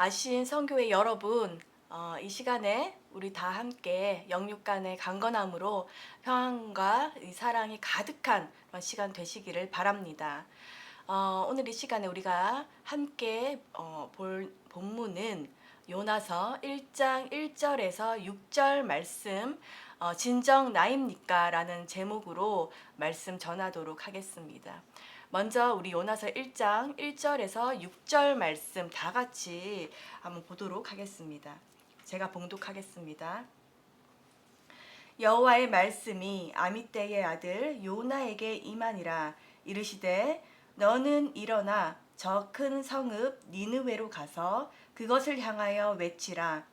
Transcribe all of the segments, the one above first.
아신 성교회 여러분, 이 시간에 우리 다 함께 영육간의 강건함으로 평안과 이 사랑이 가득한 그런 시간 되시기를 바랍니다. 오늘 이 시간에 우리가 함께 볼 본문은 요나서 1장 1절에서 6절 말씀, 진정 나입니까? 라는 제목으로 말씀 전하도록 하겠습니다. 먼저 우리 요나서 1장 1절에서 6절 말씀 다 같이 한번 보도록 하겠습니다. 제가 봉독하겠습니다. 여호와의 말씀이 아미떼의 아들 요나에게 임하니라. 이르시되 너는 일어나 저 큰 성읍 니느웨로 가서 그것을 향하여 외치라.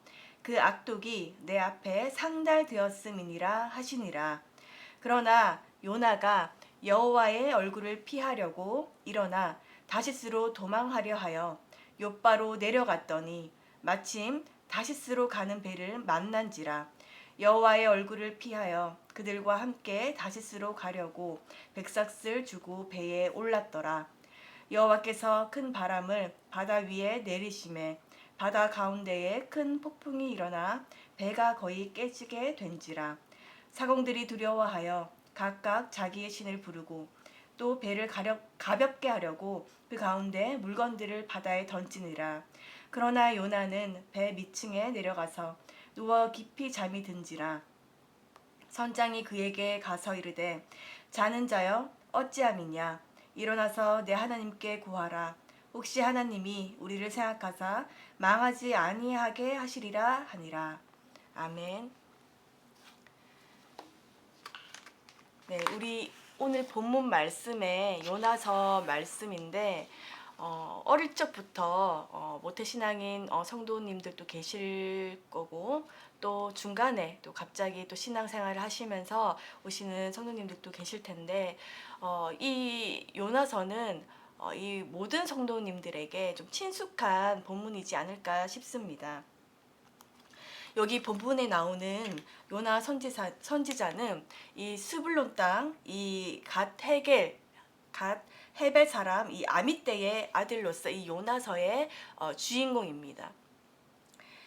그 악독이 내 앞에 상달되었음이니라 하시니라. 그러나 요나가 여호와의 얼굴을 피하려고 일어나 다시스로 도망하려 하여 욥바로 내려갔더니 마침 다시스로 가는 배를 만난지라. 여호와의 얼굴을 피하여 그들과 함께 다시스로 가려고 백삭을 주고 배에 올랐더라. 여호와께서 큰 바람을 바다 위에 내리심에 바다 가운데에 큰 폭풍이 일어나 배가 거의 깨지게 된지라. 사공들이 두려워하여 각각 자기의 신을 부르고 또 배를 가볍게 하려고 그 가운데 물건들을 바다에 던지니라. 그러나 요나는 배 밑층에 내려가서 누워 깊이 잠이 든지라. 선장이 그에게 가서 이르되 자는 자여 어찌함이냐. 일어나서 내 하나님께 구하라. 혹시 하나님이 우리를 생각하사 망하지 아니하게 하시리라 하니라. 아멘. 네, 우리 오늘 본문 말씀에 요나서 말씀인데 어릴 적부터 모태신앙인 성도님들도 계실 거고 또 중간에 또 갑자기 또 신앙생활을 하시면서 오시는 성도님들도 계실 텐데 이 요나서는 이 모든 성도님들에게 좀 친숙한 본문이지 않을까 싶습니다. 여기 본문에 나오는 요나 선지자는 이 스불론 땅, 이 갓 헤벨 사람, 이 아미떼의 아들로서 이 요나서의 주인공입니다.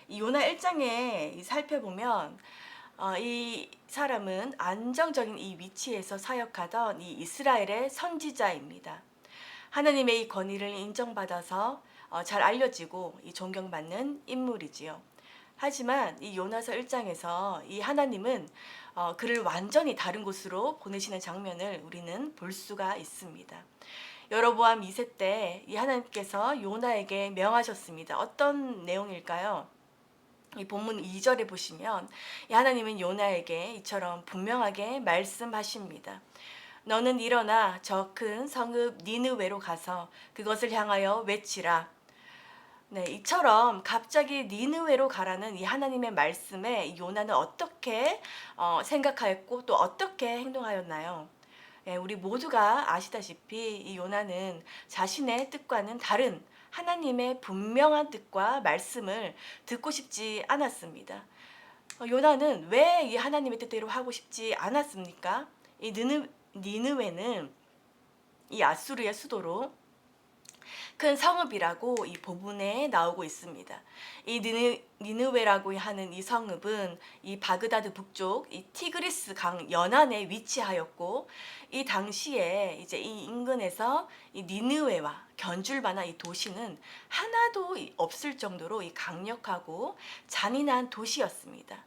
이 요나 1장에 살펴보면 이 사람은 안정적인 이 위치에서 사역하던 이 이스라엘의 선지자입니다. 하나님의 이 권위를 인정받아서 잘 알려지고 이 존경받는 인물이지요. 하지만 이 요나서 1장에서 이 하나님은 그를 완전히 다른 곳으로 보내시는 장면을 우리는 볼 수가 있습니다. 여로보암 2세 때 이 하나님께서 요나에게 명하셨습니다. 어떤 내용일까요? 이 본문 2절에 보시면 이 하나님은 요나에게 이처럼 분명하게 말씀하십니다. 너는 일어나 저 큰 성읍 니느웨로 가서 그것을 향하여 외치라. 네, 이처럼 갑자기 니느웨로 가라는 이 하나님의 말씀에 요나는 어떻게 생각하였고 또 어떻게 행동하였나요? 예, 우리 모두가 아시다시피 이 요나는 자신의 뜻과는 다른 하나님의 분명한 뜻과 말씀을 듣고 싶지 않았습니다. 요나는 왜 이 하나님의 뜻대로 하고 싶지 않았습니까? 이 니느웨는 이 아수르의 수도로 큰 성읍이라고 이 본문에 나오고 있습니다. 이 니느웨라고 하는 이 성읍은 이 바그다드 북쪽 이 티그리스 강 연안에 위치하였고 이 당시에 이제 이 인근에서 이 니느웨와 견줄 만한 이 도시는 하나도 없을 정도로 이 강력하고 잔인한 도시였습니다.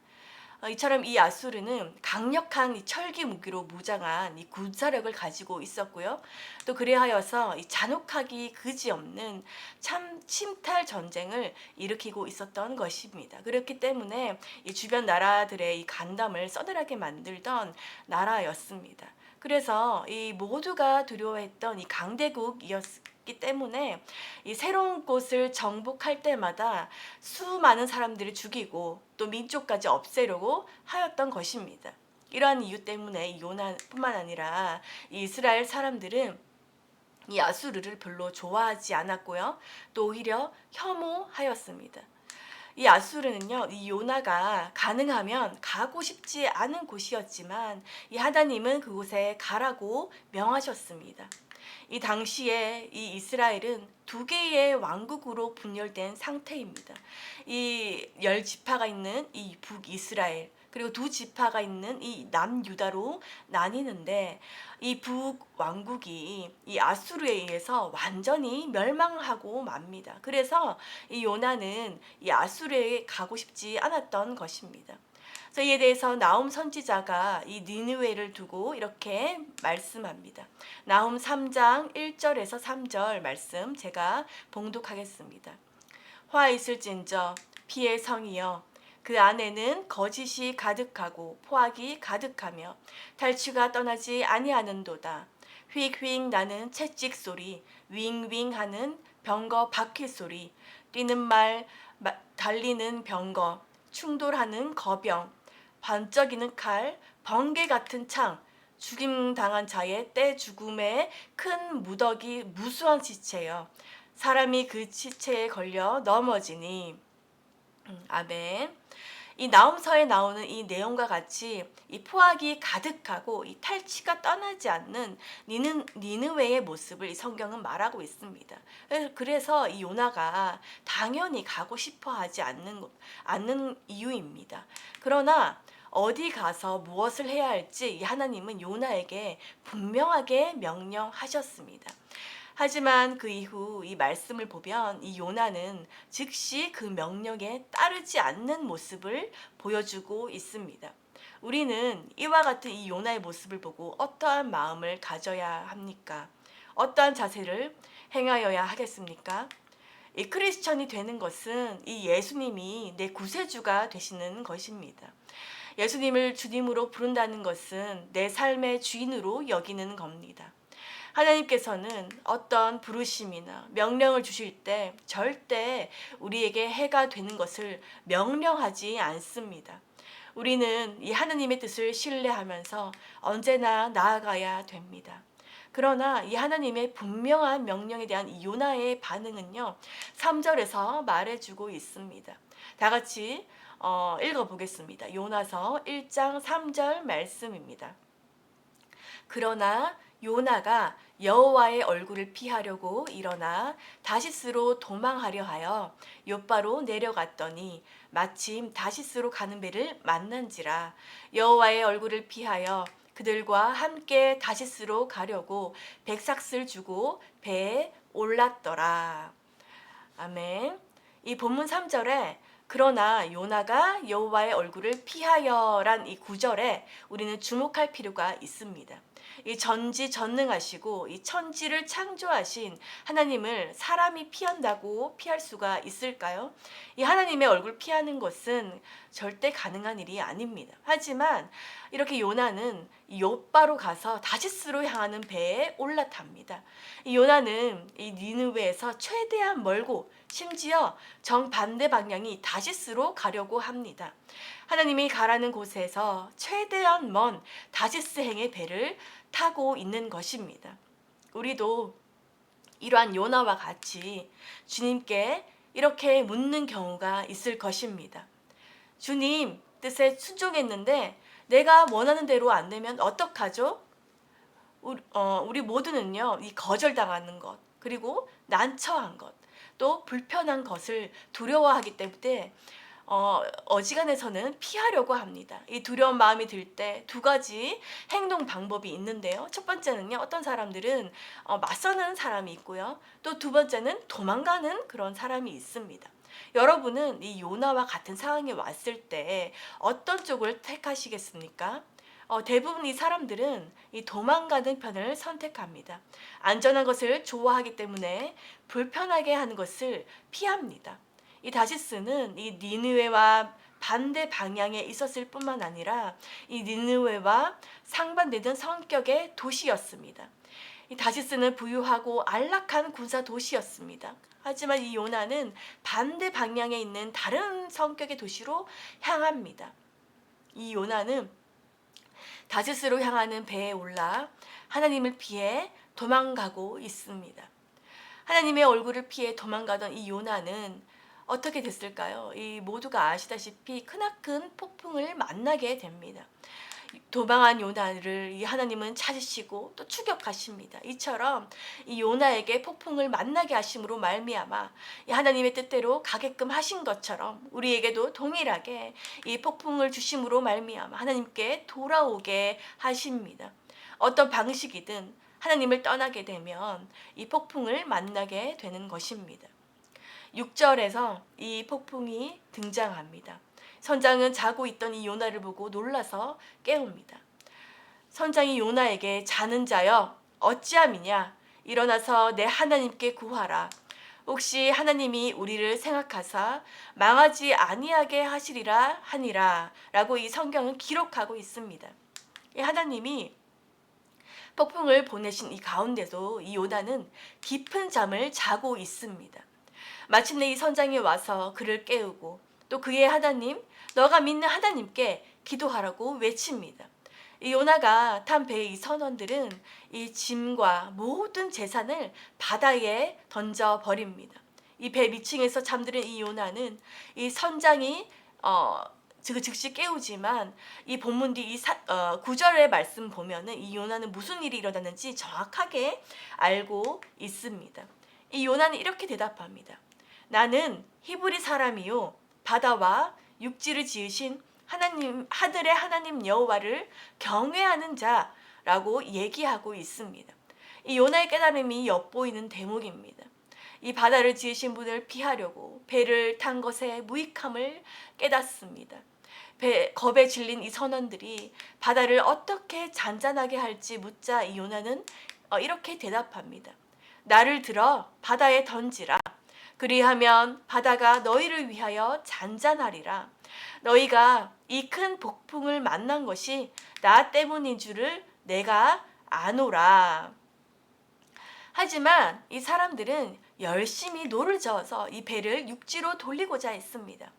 이처럼 이 아수르는 강력한 이 철기 무기로 무장한 이 군사력을 가지고 있었고요. 또 그래하여서 이 잔혹하기 그지없는 참 침탈 전쟁을 일으키고 있었던 것입니다. 그렇기 때문에 이 주변 나라들의 이 간담을 서늘하게 만들던 나라였습니다. 그래서 이 모두가 두려워했던 이 강대국이었기 때문에 이 새로운 곳을 정복할 때마다 수많은 사람들을 죽이고 또 민족까지 없애려고 하였던 것입니다. 이러한 이유 때문에 요나뿐만 아니라 이 이스라엘 사람들은 이 아수르를 별로 좋아하지 않았고요. 또 오히려 혐오하였습니다. 이 아수르는요, 이 요나가 가능하면 가고 싶지 않은 곳이었지만 이 하나님은 그곳에 가라고 명하셨습니다. 이 당시에 이 이스라엘은 두 개의 왕국으로 분열된 상태입니다. 이 열 지파가 있는 이 북이스라엘, 그리고 두 지파가 있는 이 남유다로 나뉘는데, 이 북왕국이 이 아수르에 의해서 완전히 멸망하고 맙니다. 그래서 이 요나는 이 아수르에 가고 싶지 않았던 것입니다. 그래서 이에 대해서 나훔 선지자가 이 니느웨를 두고 이렇게 말씀합니다. 나훔 3장 1절에서 3절 말씀 제가 봉독하겠습니다. 화 있을진저 피의 성이여, 그 안에는 거짓이 가득하고 포악이 가득하며 탈취가 떠나지 아니하는도다. 휙휙 나는 채찍 소리, 윙윙 하는 병거 바퀴 소리, 뛰는 말, 달리는 병거, 충돌하는 거병, 반짝이는 칼, 번개 같은 창, 죽임당한 자의 때 죽음의 큰 무더기, 무수한 시체여, 사람이 그 시체에 걸려 넘어지니. 아멘. 이 나홈서에 나오는 이 내용과 같이 이 포악이 가득하고 이 탈취가 떠나지 않는 니느웨의 모습을 이 성경은 말하고 있습니다. 그래서 이 요나가 당연히 가고 싶어 하지 않는 이유입니다. 그러나 어디 가서 무엇을 해야 할지 하나님은 요나에게 분명하게 명령하셨습니다. 하지만 그 이후 이 말씀을 보면 이 요나는 즉시 그 명령에 따르지 않는 모습을 보여주고 있습니다. 우리는 이와 같은 이 요나의 모습을 보고 어떠한 마음을 가져야 합니까? 어떠한 자세를 행하여야 하겠습니까? 이 크리스천이 되는 것은 이 예수님이 내 구세주가 되시는 것입니다. 예수님을 주님으로 부른다는 것은 내 삶의 주인으로 여기는 겁니다. 하나님께서는 어떤 부르심이나 명령을 주실 때 절대 우리에게 해가 되는 것을 명령하지 않습니다. 우리는 이 하나님의 뜻을 신뢰하면서 언제나 나아가야 됩니다. 그러나 이 하나님의 분명한 명령에 대한 이 요나의 반응은요, 3절에서 말해주고 있습니다. 다 같이 읽어보겠습니다. 요나서 1장 3절 말씀입니다. 그러나 요나가 여호와의 얼굴을 피하려고 일어나 다시스로 도망하려 하여 욥바로 내려갔더니 마침 다시스로 가는 배를 만난지라. 여호와의 얼굴을 피하여 그들과 함께 다시스로 가려고 백삭을 주고 배에 올랐더라. 아멘. 이 본문 3절에 그러나 요나가 여호와의 얼굴을 피하여란 이 구절에 우리는 주목할 필요가 있습니다. 이 전지전능하시고 이 천지를 창조하신 하나님을 사람이 피한다고 피할 수가 있을까요? 이 하나님의 얼굴 피하는 것은 절대 가능한 일이 아닙니다. 하지만 이렇게 요나는 욥바로 가서 다시스로 향하는 배에 올라탑니다. 이 요나는 이 니느웨에서 최대한 멀고 심지어 정반대 방향이 다시스로 가려고 합니다. 하나님이 가라는 곳에서 최대한 먼 다시스행의 배를 타고 있는 것입니다. 우리도 이러한 요나와 같이 주님께 이렇게 묻는 경우가 있을 것입니다. 주님 뜻에 순종했는데 내가 원하는 대로 안 되면 어떡하죠? 우리 모두는요, 이 거절당하는 것, 그리고 난처한 것, 또 불편한 것을 두려워하기 때문에 어지간해서는 피하려고 합니다. 이 두려운 마음이 들 때 두 가지 행동 방법이 있는데요. 첫 번째는요, 어떤 사람들은 맞서는 사람이 있고요. 또 두 번째는 도망가는 그런 사람이 있습니다. 여러분은 이 요나와 같은 상황에 왔을 때 어떤 쪽을 택하시겠습니까? 대부분 이 사람들은 이 도망가는 편을 선택합니다. 안전한 것을 좋아하기 때문에 불편하게 하는 것을 피합니다. 이 다시스는 이 니느웨와 반대 방향에 있었을 뿐만 아니라 이 니느웨와 상반되는 성격의 도시였습니다. 이 다시스는 부유하고 안락한 군사 도시였습니다. 하지만 이 요나는 반대 방향에 있는 다른 성격의 도시로 향합니다. 이 요나는 다시스로 향하는 배에 올라 하나님을 피해 도망가고 있습니다. 하나님의 얼굴을 피해 도망가던 이 요나는 어떻게 됐을까요? 이 모두가 아시다시피 크나큰 폭풍을 만나게 됩니다. 도망한 요나를 이 하나님은 찾으시고 또 추격하십니다. 이처럼 이 요나에게 폭풍을 만나게 하심으로 말미암아 이 하나님의 뜻대로 가게끔 하신 것처럼 우리에게도 동일하게 이 폭풍을 주심으로 말미암아 하나님께 돌아오게 하십니다. 어떤 방식이든 하나님을 떠나게 되면 이 폭풍을 만나게 되는 것입니다. 6절에서 이 폭풍이 등장합니다. 선장은 자고 있던 이 요나를 보고 놀라서 깨웁니다. 선장이 요나에게 자는 자여 어찌함이냐 일어나서 내 하나님께 구하라. 혹시 하나님이 우리를 생각하사 망하지 아니하게 하시리라 하니라 라고 이 성경은 기록하고 있습니다. 이 하나님이 폭풍을 보내신 이 가운데도 이 요나는 깊은 잠을 자고 있습니다. 마침내 이 선장이 와서 그를 깨우고 또 그의 하나님, 너가 믿는 하나님께 기도하라고 외칩니다. 이 요나가 탄 배의 이 선원들은 이 짐과 모든 재산을 바다에 던져 버립니다. 이 배 밑층에서 잠드는 이 요나는 이 선장이 즉시 깨우지만 이 본문 뒤 9절의 말씀 보면은 이 요나는 무슨 일이 일어났는지 정확하게 알고 있습니다. 이 요나는 이렇게 대답합니다. 나는 히브리 사람이요 바다와 육지를 지으신 하나님 하늘의 하나님 여호와를 경외하는 자라고 얘기하고 있습니다. 이 요나의 깨달음이 엿보이는 대목입니다. 이 바다를 지으신 분을 피하려고 배를 탄 것의 무익함을 깨닫습니다. 겁에 질린 이 선원들이 바다를 어떻게 잔잔하게 할지 묻자 이 요나는 이렇게 대답합니다. 나를 들어 바다에 던지라. 그리하면 바다가 너희를 위하여 잔잔하리라. 너희가 이 큰 폭풍을 만난 것이 나 때문인 줄을 내가 아노라. 하지만 이 사람들은 열심히 노를 저어서 이 배를 육지로 돌리고자 했습니다.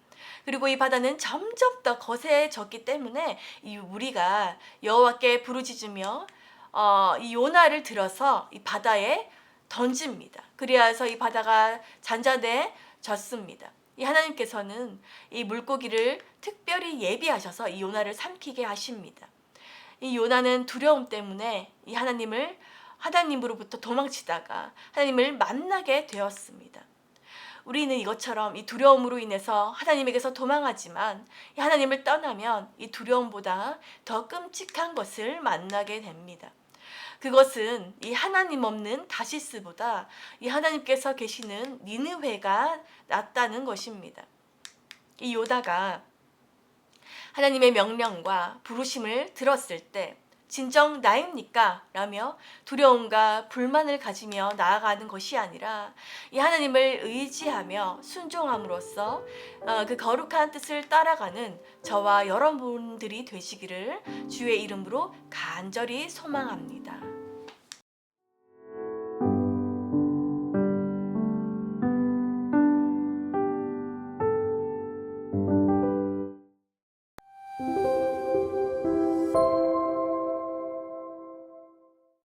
그리고 이 바다는 점점 더 거세졌기 때문에 이 우리가 여호와께 부르짖으며 이 요나를 들어서 이 바다에 던집니다. 그리하여서 이 바다가 잔잔해졌습니다. 이 하나님께서는 이 물고기를 특별히 예비하셔서 이 요나를 삼키게 하십니다. 이 요나는 두려움 때문에 이 하나님으로부터 도망치다가 하나님을 만나게 되었습니다. 우리는 이것처럼 이 두려움으로 인해서 하나님에게서 도망하지만 이 하나님을 떠나면 이 두려움보다 더 끔찍한 것을 만나게 됩니다. 그것은 이 하나님 없는 다시스보다 이 하나님께서 계시는 니느웨가 낫다는 것입니다. 이 요나가 하나님의 명령과 부르심을 들었을 때 진정 나입니까? 라며 두려움과 불만을 가지며 나아가는 것이 아니라 이 하나님을 의지하며 순종함으로써 그 거룩한 뜻을 따라가는 저와 여러분들이 되시기를 주의 이름으로 간절히 소망합니다.